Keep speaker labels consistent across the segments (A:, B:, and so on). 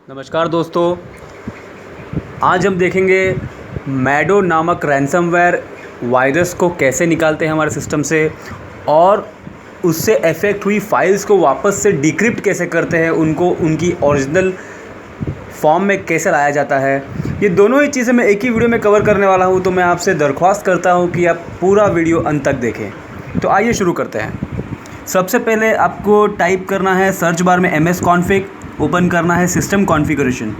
A: नमस्कार दोस्तों, आज हम देखेंगे मैडो नामक रैंसमवेयर वायरस को कैसे निकालते हैं हमारे सिस्टम से और उससे अफेक्ट हुई फाइल्स को वापस से डिक्रिप्ट कैसे करते हैं, उनको उनकी ओरिजिनल फॉर्म में कैसे लाया जाता है। ये दोनों ही चीज़ें मैं एक ही वीडियो में कवर करने वाला हूँ, तो मैं आपसे दरख्वास्त करता हूँ कि आप पूरा वीडियो अंत तक देखें। तो आइए शुरू करते हैं। सबसे पहले आपको टाइप करना है सर्च बार में ms config, ओपन करना है सिस्टम कॉन्फ़िगरेशन।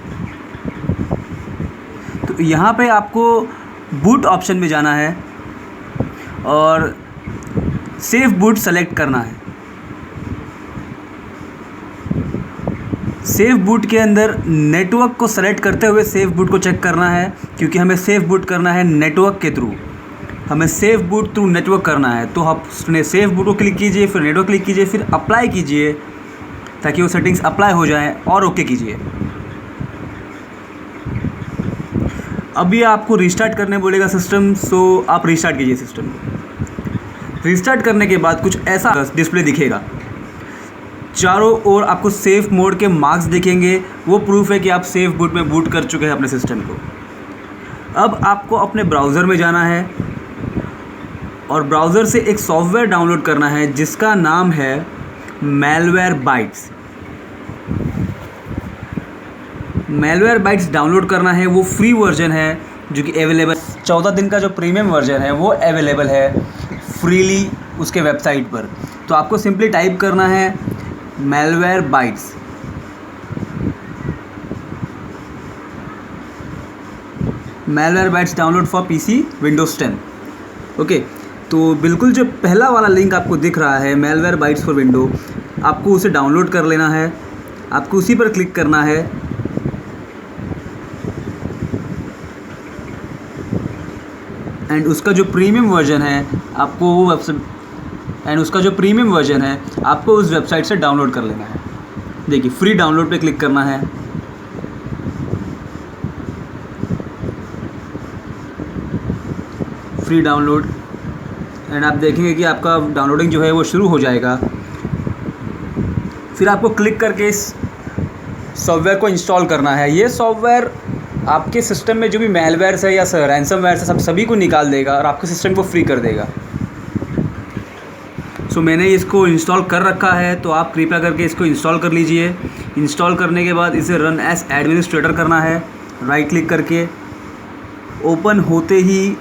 A: तो यहाँ पे आपको बूट ऑप्शन में जाना है और सेफ बूट सेलेक्ट करना है। सेफ बूट के अंदर नेटवर्क को सेलेक्ट करते हुए सेफ बूट को चेक करना है, क्योंकि हमें सेफ बूट करना है नेटवर्क के थ्रू। हमें सेफ बूट थ्रू नेटवर्क करना है, तो आपने सेफ बूट को क्लिक कीजिए, फिर नेटवर्क क्लिक कीजिए, फिर अप्लाई कीजिए ताकि वो सेटिंग्स अप्लाई हो जाएं और ओके कीजिए। अभी आपको रीस्टार्ट करने बोलेगा सिस्टम, सो आप रीस्टार्ट कीजिए सिस्टम को। रीस्टार्ट करने के बाद कुछ ऐसा डिस्प्ले दिखेगा, चारों ओर आपको सेफ मोड के मार्क्स दिखेंगे। वो प्रूफ है कि आप सेफ बूट में बूट कर चुके हैं अपने सिस्टम को। अब आपको अपने ब्राउज़र में जाना है और ब्राउज़र से एक सॉफ्टवेयर डाउनलोड करना है जिसका नाम है Malwarebytes। Malwarebytes डाउनलोड करना है। वो फ्री वर्जन है जो कि अवेलेबल, 14 दिन का जो प्रीमियम वर्जन है वो अवेलेबल है फ्रीली उसके वेबसाइट पर। तो आपको सिंपली टाइप करना है Malwarebytes। Malwarebytes download for PC Windows 10। Okay, तो बिल्कुल जो पहला वाला लिंक आपको दिख रहा है Malwarebytes फॉर विंडो, आपको उसे डाउनलोड कर लेना है। आपको उसी पर क्लिक करना है एंड उसका जो प्रीमियम वर्जन है आपको वो आपको उस वेबसाइट से डाउनलोड कर लेना है। देखिए, फ्री डाउनलोड पे क्लिक करना है। फ्री डाउनलोड एंड आप देखेंगे कि आपका डाउनलोडिंग जो है वो शुरू हो जाएगा। फिर आपको क्लिक करके इस सॉफ्टवेयर को इंस्टॉल करना है। ये सॉफ्टवेयर आपके सिस्टम में जो भी मैलवेयर्स है या रैंसमवेयर है सभी को निकाल देगा और आपके सिस्टम को फ्री कर देगा। सो मैंने इसको इंस्टॉल कर रखा है, तो आप कृपया करके इसको इंस्टॉल कर लीजिए। इंस्टॉल करने के बाद इसे रन एज एडमिनिस्ट्रेटर करना है, राइट क्लिक करके। ओपन होते ही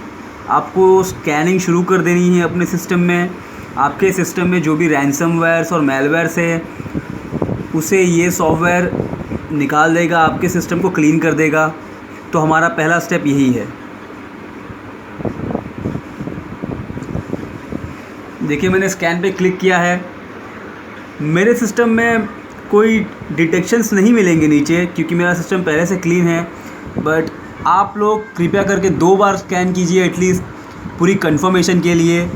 A: आपको स्कैनिंग शुरू कर देनी है अपने सिस्टम में। आपके सिस्टम में जो भी रैंसमवेयर्स और मैलवेयर्स है उसे ये सॉफ्टवेयर निकाल देगा, आपके सिस्टम को क्लीन कर देगा। तो हमारा पहला स्टेप यही है। देखिए, मैंने स्कैन पे क्लिक किया है। मेरे सिस्टम में कोई डिटेक्शंस नहीं मिलेंगे नीचे, क्योंकि मेरा सिस्टम पहले से क्लीन है। बट आप लोग कृपया करके 2 बार स्कैन कीजिए एटलीस्ट, पूरी कंफर्मेशन के लिए।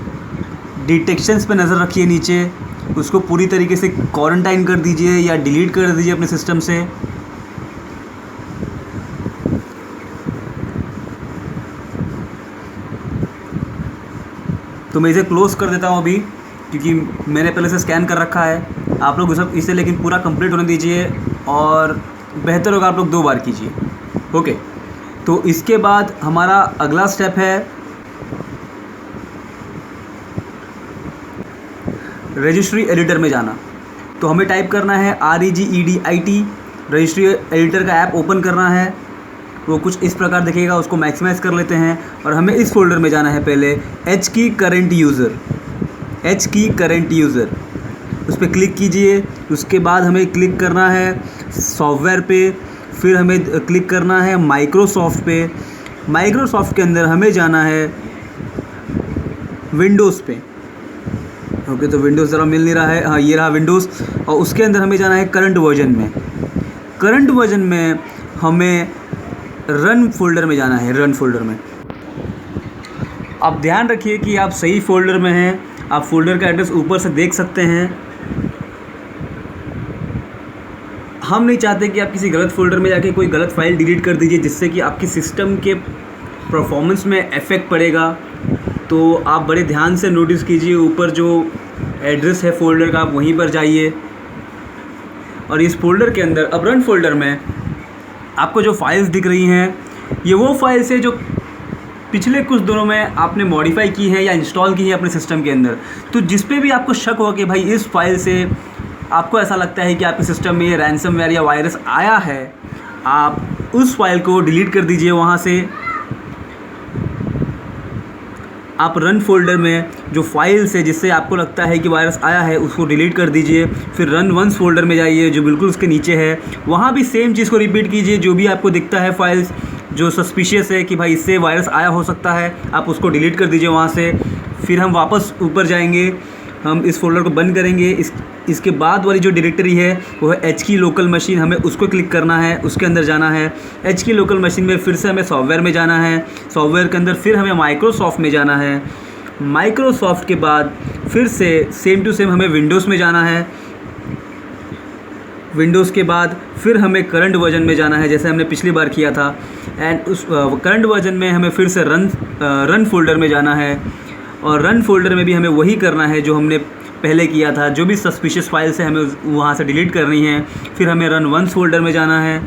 A: डिटेक्शंस पे नज़र रखिए नीचे, उसको पूरी तरीके से क्वारंटाइन कर दीजिए या डिलीट कर दीजिए अपने सिस्टम से। तो मैं इसे क्लोज़ कर देता हूँ अभी, क्योंकि मैंने पहले से स्कैन कर रखा है। आप लोग इसे लेकिन पूरा कंप्लीट होने दीजिए और बेहतर होगा आप लोग 2 बार कीजिए। ओके, तो इसके बाद हमारा अगला स्टेप है रजिस्ट्री एडिटर में जाना। तो हमें टाइप करना है REGEDIT। रजिस्ट्री एडिटर का ऐप ओपन करना है। वो कुछ इस प्रकार दिखेगा, उसको मैक्सिमाइज कर लेते हैं और हमें इस फोल्डर में जाना है। पहले H की करंट यूज़र उस पर क्लिक कीजिए। उसके बाद हमें क्लिक करना है सॉफ्टवेयर पे, फिर हमें क्लिक करना है माइक्रोसॉफ्ट पे। माइक्रोसॉफ्ट के अंदर हमें जाना है विंडोज़ पे। ओके, तो विंडोज़ ज़रा मिल नहीं रहा है, हाँ ये रहा विंडोज़। और उसके अंदर हमें जाना है करंट वर्जन में। करंट वर्जन में हमें रन फोल्डर में जाना है। रन फोल्डर में आप ध्यान रखिए कि आप सही फोल्डर में हैं। आप फोल्डर का एड्रेस ऊपर से देख सकते हैं। हम नहीं चाहते कि आप किसी गलत फोल्डर में जाके कोई गलत फाइल डिलीट कर दीजिए, जिससे कि आपकी सिस्टम के परफॉर्मेंस में इफ़ेक्ट पड़ेगा। तो आप बड़े ध्यान से नोटिस कीजिए, ऊपर जो एड्रेस है फ़ोल्डर का आप वहीं पर जाइए और इस फ़ोल्डर के अंदर अब रन फ़ोल्डर में आपको जो फाइल्स दिख रही हैं ये वो फाइल्स है जो पिछले कुछ दिनों में आपने मॉडिफाई की है या इंस्टॉल की है अपने सिस्टम के अंदर। तो जिस पे भी आपको शक हो कि भाई इस फाइल से आपको ऐसा लगता है कि आपके सिस्टम में ये रैंसमवेयर या वायरस आया है, आप उस फाइल को डिलीट कर दीजिए। वहाँ से आप रन फोल्डर में जो फाइल्स है जिससे आपको लगता है कि वायरस आया है उसको डिलीट कर दीजिए। फिर रन वंस फोल्डर में जाइए जो बिल्कुल उसके नीचे है, वहाँ भी सेम चीज़ को रिपीट कीजिए। जो भी आपको दिखता है फाइल्स जो सस्पिशियस है कि भाई इससे वायरस आया हो सकता है, आप उसको डिलीट कर दीजिए वहाँ से। फिर हम वापस ऊपर जाएंगे, हम इस फोल्डर को बंद करेंगे। इसके बाद वाली जो डायरेक्टरी है वो है HKey लोकल मशीन, हमें उसको क्लिक करना है, उसके अंदर जाना है। HKey लोकल मशीन में फिर से हमें सॉफ्टवेयर में जाना है, सॉफ्टवेयर के अंदर फिर हमें माइक्रोसॉफ्ट में जाना है। माइक्रोसॉफ्ट के बाद फिर से सेम टू सेम हमें विंडोज़ में जाना है। विंडोज़ के बाद फिर हमें करंट वर्जन में जाना है जैसे हमने पिछली बार किया था। एंड उस करंट वर्जन में हमें फिर से रन फोल्डर में जाना है, और रन फोल्डर में भी हमें वही करना है जो हमने पहले किया था। जो भी सस्पिशियस फाइल्स है हमें वहाँ से डिलीट करनी है। फिर हमें रन वंस फोल्डर में जाना है,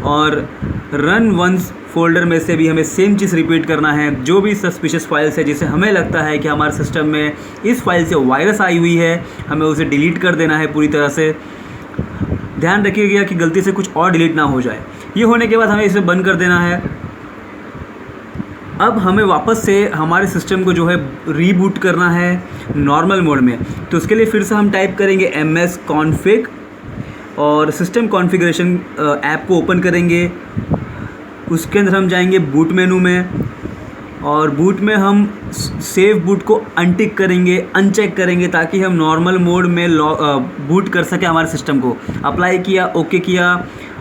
A: और रन वंस फोल्डर में से भी हमें सेम चीज़ रिपीट करना है। जो भी सस्पिशियस फाइल्स है जिसे हमें लगता है कि हमारे सिस्टम में इस फाइल से वायरस आई हुई है, हमें उसे डिलीट कर देना है पूरी तरह से। ध्यान रखिएगा कि गलती से कुछ और डिलीट ना हो जाए। ये होने के बाद हमें इसे बंद कर देना है। अब हमें वापस से हमारे सिस्टम को जो है रीबूट करना है नॉर्मल मोड में। तो उसके लिए फिर से हम टाइप करेंगे ms config और सिस्टम कॉन्फ़िगरेशन ऐप को ओपन करेंगे। उसके अंदर हम जाएंगे बूट मेनू में, और बूट में हम सेव बूट को अनटिक करेंगे, अनचेक करेंगे, ताकि हम नॉर्मल मोड में बूट कर सकें हमारे सिस्टम को। अप्लाई किया, ओके किया,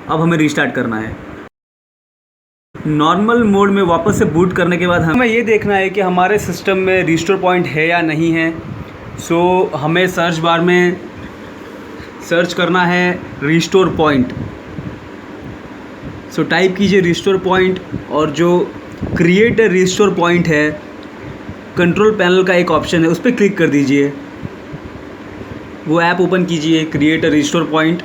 A: अब हमें रीस्टार्ट करना है। नॉर्मल मोड में वापस से बूट करने के बाद हमें ये देखना है कि हमारे सिस्टम में रिस्टोर पॉइंट है या नहीं है। सो हमें सर्च बार में सर्च करना है रिस्टोर पॉइंट। सो टाइप कीजिए रिस्टोर पॉइंट, और जो क्रिएट रिस्टोर पॉइंट है कंट्रोल पैनल का एक ऑप्शन है, उस पर क्लिक कर दीजिए। वो ऐप ओपन कीजिए क्रिएट रिस्टोर पॉइंट।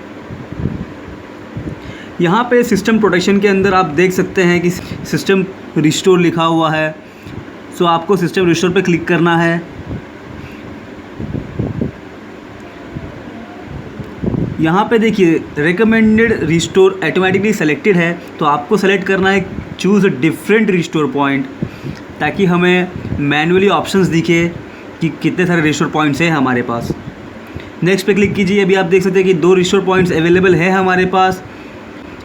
A: यहाँ पे सिस्टम प्रोटेक्शन के अंदर आप देख सकते हैं कि सिस्टम रिस्टोर लिखा हुआ है। सो आपको सिस्टम रिस्टोर पे क्लिक करना है। यहाँ पे देखिए रिकमेंडेड रिस्टोर ऑटोमेटिकली सेलेक्टेड है, तो आपको सेलेक्ट करना है चूज़ डिफरेंट रिस्टोर पॉइंट, ताकि हमें मैन्युअली ऑप्शंस दिखे कि कितने सारे रिस्टोर पॉइंट्स हैं हमारे पास। नेक्स्ट पे क्लिक कीजिए। अभी आप देख सकते हैं कि 2 रिस्टोर पॉइंट्स अवेलेबल है हमारे पास।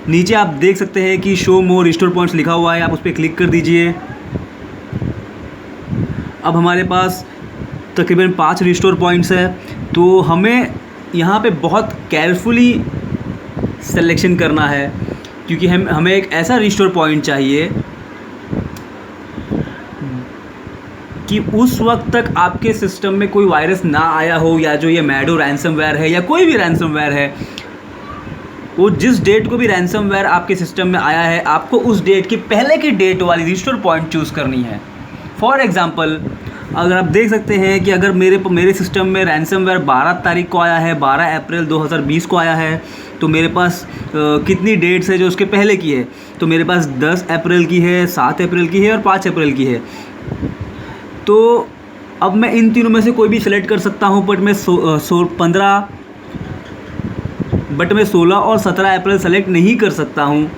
A: नीचे आप देख सकते हैं कि शो मोर रिस्टोर पॉइंट्स लिखा हुआ है, आप उस पर क्लिक कर दीजिए। अब हमारे पास तकरीबन 5 रिस्टोर पॉइंट्स है, तो हमें यहाँ पे बहुत केयरफुली सिलेक्शन करना है, क्योंकि हमें एक ऐसा रिस्टोर पॉइंट चाहिए कि उस वक्त तक आपके सिस्टम में कोई वायरस ना आया हो, या जो ये मैडो रैंसमवेयर है या कोई भी रैंसमवेयर है, वो जिस डेट को भी रैंसमवेयर आपके सिस्टम में आया है, आपको उस डेट की पहले की डेट वाली रिस्टोर पॉइंट चूज़ करनी है। फॉर एग्ज़ाम्पल, अगर आप देख सकते हैं कि अगर मेरे सिस्टम में रैंसमवेयर 12 तारीख को आया है, 12 अप्रैल 2020 को आया है, तो मेरे पास कितनी डेट्स है जो उसके पहले की है। तो मेरे पास 10 अप्रैल की है, 7 अप्रैल की है और 5 अप्रैल की है। तो अब मैं इन तीनों में से कोई भी सिलेक्ट कर सकता हूँ, बट मैं 16 और 17 अप्रैल सेलेक्ट नहीं कर सकता हूँ,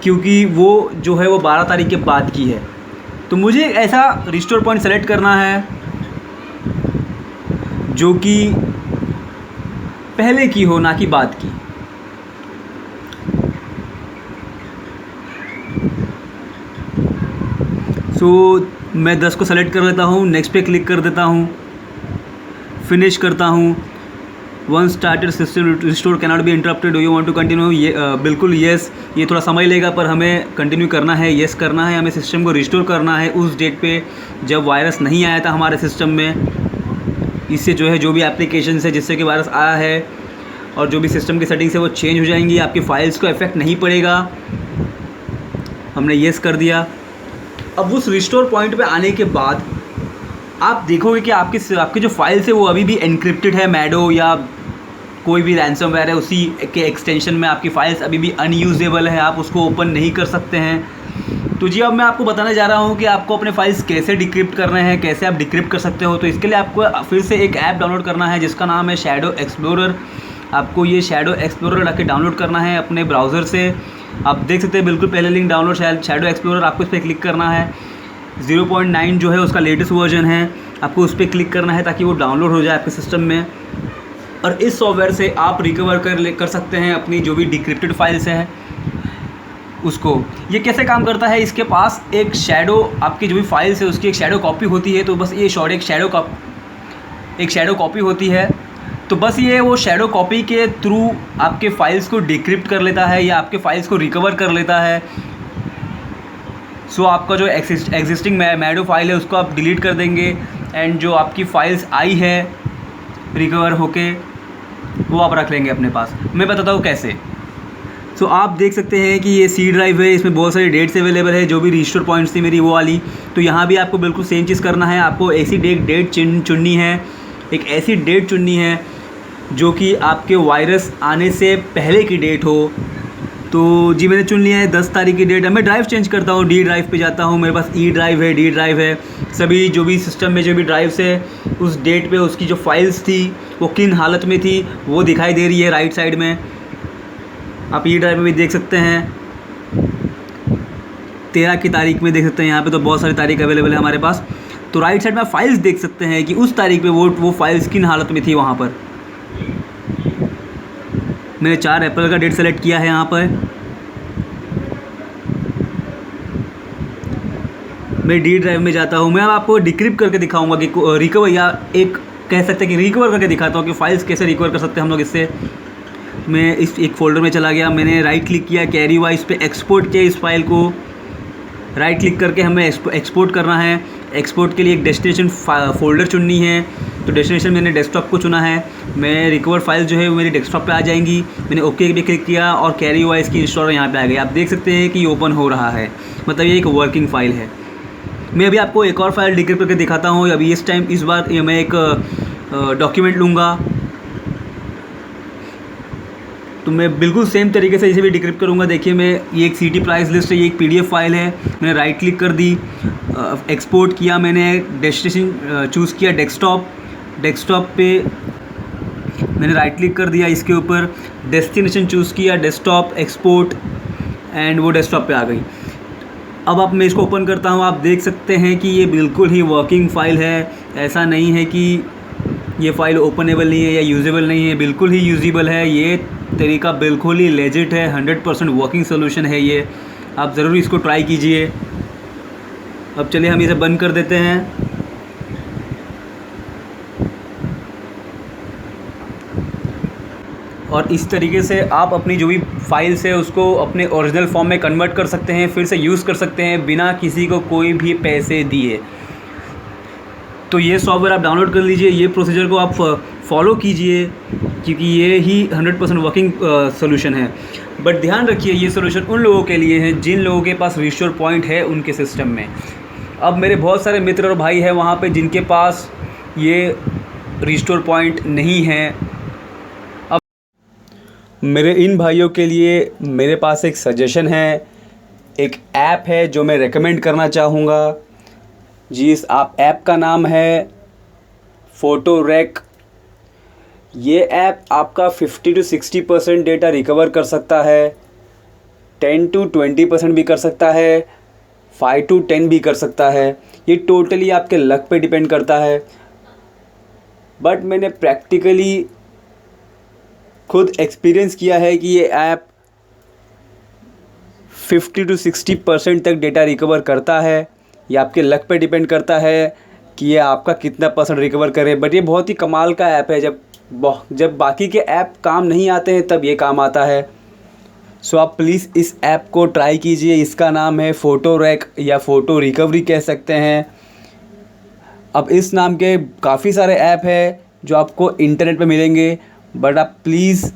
A: क्योंकि वो जो है वो 12 तारीख के बाद की है। तो मुझे ऐसा रिस्टोर पॉइंट सेलेक्ट करना है जो कि पहले की हो, ना कि बाद की। सो मैं 10 को सेलेक्ट कर लेता हूँ, नेक्स्ट पे क्लिक कर देता हूँ, फिनिश करता हूँ। One started system restore cannot be interrupted, do you want to continue. ये बिल्कुल येस। ये थोड़ा समय लेगा पर हमें कंटिन्यू करना है, येस करना है। हमें सिस्टम को रिस्टोर करना है उस डेट पे जब वायरस नहीं आया था हमारे सिस्टम में। इससे जो है जो भी एप्लीकेशन है जिससे कि वायरस आया है और जो भी सिस्टम की सेटिंग्स है वो चेंज हो जाएंगी, आपकी फाइल्स को इफेक्ट नहीं पड़ेगा। हमने येस कर दिया। अब उस रिस्टोर पॉइंट पे आने के बाद आप देखोगे कि आपकी जो फाइल्स है वो अभी भी एनक्रिप्टेड है, मैडो या कोई भी रैंसमवेयर है उसी के एक्सटेंशन में आपकी फ़ाइल्स अभी भी अनयूजेबल है, आप उसको ओपन नहीं कर सकते हैं। तो जी अब मैं आपको बताने जा रहा हूँ कि आपको अपने फाइल्स कैसे डिक्रिप्ट करने हैं, कैसे आप डिक्रिप्ट कर सकते हो। तो इसके लिए आपको फिर से एक ऐप डाउनलोड करना है जिसका नाम है शैडो एक्सप्लोरर। आपको ये शैडो एक्सप्लोरर लाके डाउनलोड करना है अपने ब्राउज़र से। आप देख सकते हैं बिल्कुल पहले लिंक डाउनलोड शैडो एक्सप्लोरर, आपको इस पर क्लिक करना है। 0.9 जो है उसका लेटेस्ट वर्जन है, आपको उस पर क्लिक करना है ताकि वो डाउनलोड हो जाए आपके सिस्टम में। और इस सॉफ्टवेयर से आप रिकवर कर सकते हैं अपनी जो भी डिक्रिप्टेड फाइल्स हैं उसको। ये कैसे काम करता है, इसके पास एक शैडो, आपकी जो भी फाइल्स है उसकी एक शैडो कॉपी होती है। तो बस ये एक शैडो कॉपी होती है। तो बस ये वो शैडो कॉपी के थ्रू आपके फाइल्स को डिक्रिप्ट कर लेता है या आपके फाइल्स को रिकवर कर लेता है। सो आपका जो एग्जिस्टिंग मैडो फाइल है उसको आप डिलीट कर देंगे एंड जो आपकी फ़ाइल्स आई है रिकवर होके वो आप रख लेंगे अपने पास। मैं बताता हूँ कैसे। सो आप देख सकते हैं कि ये सी ड्राइव है, इसमें बहुत सारी डेट्स अवेलेबल है, जो भी रिस्टोर पॉइंट्स थी मेरी वो वाली। तो यहाँ भी आपको बिल्कुल सेम चीज़ करना है, आपको ऐसी डेट चुननी है, एक ऐसी डेट चुननी है जो कि आपके वायरस आने से पहले की डेट हो। तो जी मैंने चुन लिया है 10 तारीख की डेट। अब मैं ड्राइव चेंज करता हूँ, डी ड्राइव पे जाता हूँ। मेरे पास ई ड्राइव है, डी ड्राइव है, सभी जो भी सिस्टम में जो भी ड्राइव्स है उस डेट पे उसकी जो फाइल्स थी वो किन हालत में थी वो दिखाई दे रही है राइट साइड में। आप ई ड्राइव में भी देख सकते हैं 13 की तारीख में देख सकते हैं। यहाँ पे तो बहुत सारी तारीख अवेलेबल है हमारे पास। तो राइट साइड में आप फाइल्स देख सकते हैं कि उस तारीख पे वो फाइल्स किन हालत में थी। वहाँ पर मैंने 4 अप्रैल का डेट सेलेक्ट किया है। यहाँ पर मैं डी ड्राइव में जाता हूँ। मैं आपको डिक्रिप्ट करके दिखाऊंगा कि रिकवर, या एक कह सकते हैं कि रिकवर करके दिखाता हूँ कि फाइल्स कैसे रिकवर कर सकते हैं हम लोग इससे। मैं इस एक फ़ोल्डर में चला गया, मैंने राइट क्लिक किया, कैरी वाइज पे एक्सपोर्ट किया। इस फाइल को राइट क्लिक करके हमें एक्सपोर्ट करना है। एक्सपोर्ट के लिए एक डेस्टिनेशन फ़ोल्डर चुननी है। तो डेस्टिनेशन मैंने डेस्कटॉप को चुना है। मैं रिकवर फाइल जो है वो मेरी डेस्कटॉप पे आ जाएंगी। मैंने ओके पे क्लिक किया और कैरी वाइज की इंस्टॉलर यहाँ पे आ गई। आप देख सकते हैं कि ये ओपन हो रहा है, मतलब ये एक वर्किंग फ़ाइल है। मैं अभी आपको एक और फाइल डिक्रिप्ट करके दिखाता हूँ। अभी इस बार मैं एक डॉक्यूमेंट लूँगा। तो मैं बिल्कुल सेम तरीके से इसे भी डिक्रिप्ट करूँगा। देखिए मैं ये एक सिटी प्राइस लिस्ट है, ये एक PDF फाइल है। मैंने राइट क्लिक कर दी, एक्सपोर्ट किया, मैंने डेस्टिनेशन चूज़ किया डेस्कटॉप पे मैंने राइट क्लिक कर दिया, इसके ऊपर डेस्टिनेशन चूज़ किया, डेस्कटॉप, एक्सपोर्ट एंड वो डेस्कटॉप पे आ गई। अब मैं इसको ओपन करता हूँ। आप देख सकते हैं कि ये बिल्कुल ही वर्किंग फ़ाइल है। ऐसा नहीं है कि ये फ़ाइल ओपनेबल नहीं है या यूजेबल नहीं है, बिल्कुल ही यूजेबल है। ये तरीका बिल्कुल ही लेजिट है, 100% वर्किंग सोल्यूशन है ये। आप ज़रूर इसको ट्राई कीजिए। अब चलिए हम इसे बंद कर देते हैं। और इस तरीके से आप अपनी जो भी फाइल्स है उसको अपने ओरिजिनल फॉर्म में कन्वर्ट कर सकते हैं, फिर से यूज़ कर सकते हैं बिना किसी को कोई भी पैसे दिए। तो ये सॉफ्टवेयर आप डाउनलोड कर लीजिए, ये प्रोसीजर को आप फॉलो कीजिए क्योंकि ये ही 100% वर्किंग सोल्यूशन है। बट ध्यान रखिए ये सोल्यूशन उन लोगों के लिए है जिन लोगों के पास रिस्टोर पॉइंट है उनके सिस्टम में। अब मेरे बहुत सारे मित्र और भाई हैं वहाँ पे जिनके पास ये रिस्टोर पॉइंट नहीं है। अब मेरे इन भाइयों के लिए मेरे पास एक सजेशन है, एक ऐप है जो मैं रेकमेंड करना चाहूँगा। जी इस ऐप का नाम है फोटोरेक। ये ऐप आपका 50 to 60% डेटा रिकवर कर सकता है, 10 to 20% भी कर सकता है, 5 to 10 भी कर सकता है। ये टोटली आपके लक पे डिपेंड करता है। बट मैंने प्रैक्टिकली खुद एक्सपीरियंस किया है कि ये ऐप 50 to 60% तक डेटा रिकवर करता है। ये आपके लक पे डिपेंड करता है कि ये आपका कितना % रिकवर करे। बट ये बहुत ही कमाल का ऐप है। जब बाकी के ऐप काम नहीं आते हैं तब ये काम आता है। सो आप प्लीज़ इस ऐप को ट्राई कीजिए। इसका नाम है फोटोरेक या फ़ोटो रिकवरी कह सकते हैं। अब इस नाम के काफ़ी सारे ऐप है जो आपको इंटरनेट पे मिलेंगे, बट आप प्लीज़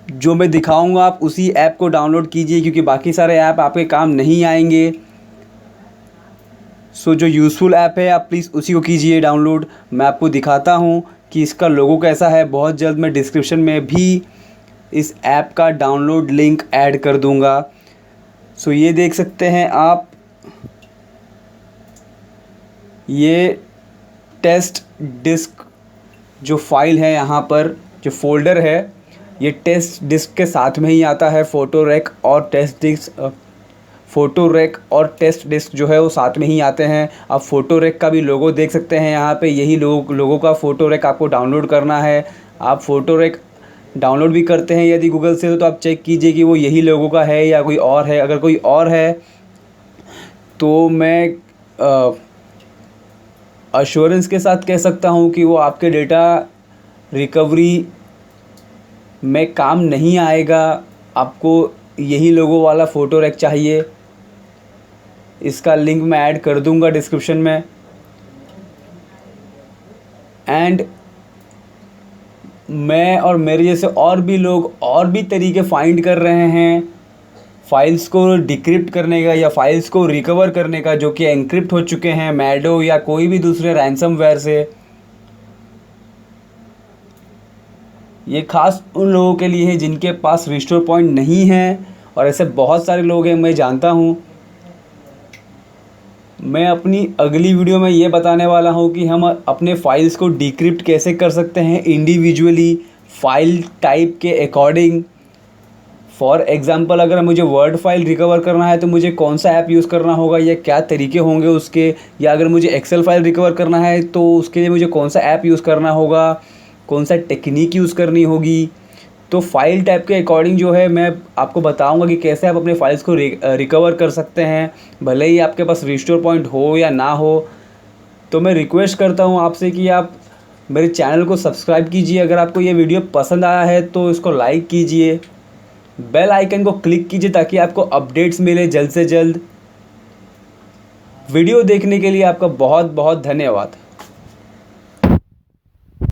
A: जो मैं दिखाऊंगा आप उसी ऐप को डाउनलोड कीजिए क्योंकि बाकी सारे ऐप आपके काम नहीं आएंगे। सो जो यूज़फुल ऐप है आप प्लीज़ उसी को कीजिए डाउनलोड। मैं आपको दिखाता हूँ कि इसका लोगो कैसा है। बहुत जल्द मैं डिस्क्रिप्शन में भी इस ऐप का डाउनलोड लिंक ऐड कर दूंगा। सो ये देख सकते हैं आप, ये टेस्ट डिस्क जो फाइल है, यहाँ पर जो फोल्डर है, ये टेस्ट डिस्क के साथ में ही आता है। फ़ोटो रैक और टेस्ट डिस्क जो है वो साथ में ही आते हैं। आप फ़ोटो रैक का भी लोगो देख सकते हैं यहाँ पे, यही लोगो का फ़ोटो रैक आपको डाउनलोड करना है। आप फ़ोटो रैक डाउनलोड भी करते हैं यदि गूगल से, तो आप चेक कीजिए कि वो यही लोगो का है या कोई और है। अगर कोई और है तो मैं अश्योरेंस के साथ कह सकता हूँ कि वो आपके डेटा रिकवरी में काम नहीं आएगा। आपको यही लोगो वाला फ़ोटो रैक चाहिए। इसका लिंक मैं ऐड कर दूंगा डिस्क्रिप्शन में। एंड मैं और मेरे जैसे और भी लोग और भी तरीके फाइंड कर रहे हैं फाइल्स को डिक्रिप्ट करने का या फाइल्स को रिकवर करने का, जो कि एनक्रिप्ट हो चुके हैं मैडो या कोई भी दूसरे रैंसमवेयर से। ये खास उन लोगों के लिए है जिनके पास रिस्टोर पॉइंट नहीं है, और ऐसे बहुत सारे लोग हैं, मैं जानता हूँ। मैं अपनी अगली वीडियो में ये बताने वाला हूँ कि हम अपने फाइल्स को डिक्रिप्ट कैसे कर सकते हैं इंडिविजुअली, फाइल टाइप के अकॉर्डिंग। फॉर एग्ज़ाम्पल, अगर मुझे वर्ड फाइल रिकवर करना है तो मुझे कौन सा ऐप यूज़ करना होगा या क्या तरीके होंगे उसके, या अगर मुझे एक्सेल फाइल रिकवर करना है तो उसके लिए मुझे कौन सा ऐप यूज़ करना होगा, कौन सा टेक्निक यूज़ करनी होगी। तो फाइल टाइप के अकॉर्डिंग जो है मैं आपको बताऊंगा कि कैसे आप अपने फाइल्स को रिकवर कर सकते हैं, भले ही आपके पास रिस्टोर पॉइंट हो या ना हो। तो मैं रिक्वेस्ट करता हूं आपसे कि आप मेरे चैनल को सब्सक्राइब कीजिए। अगर आपको ये वीडियो पसंद आया है तो इसको लाइक कीजिए, बेल आइकन को क्लिक कीजिए ताकि आपको अपडेट्स मिले जल्द से जल्द। वीडियो देखने के लिए आपका बहुत बहुत धन्यवाद।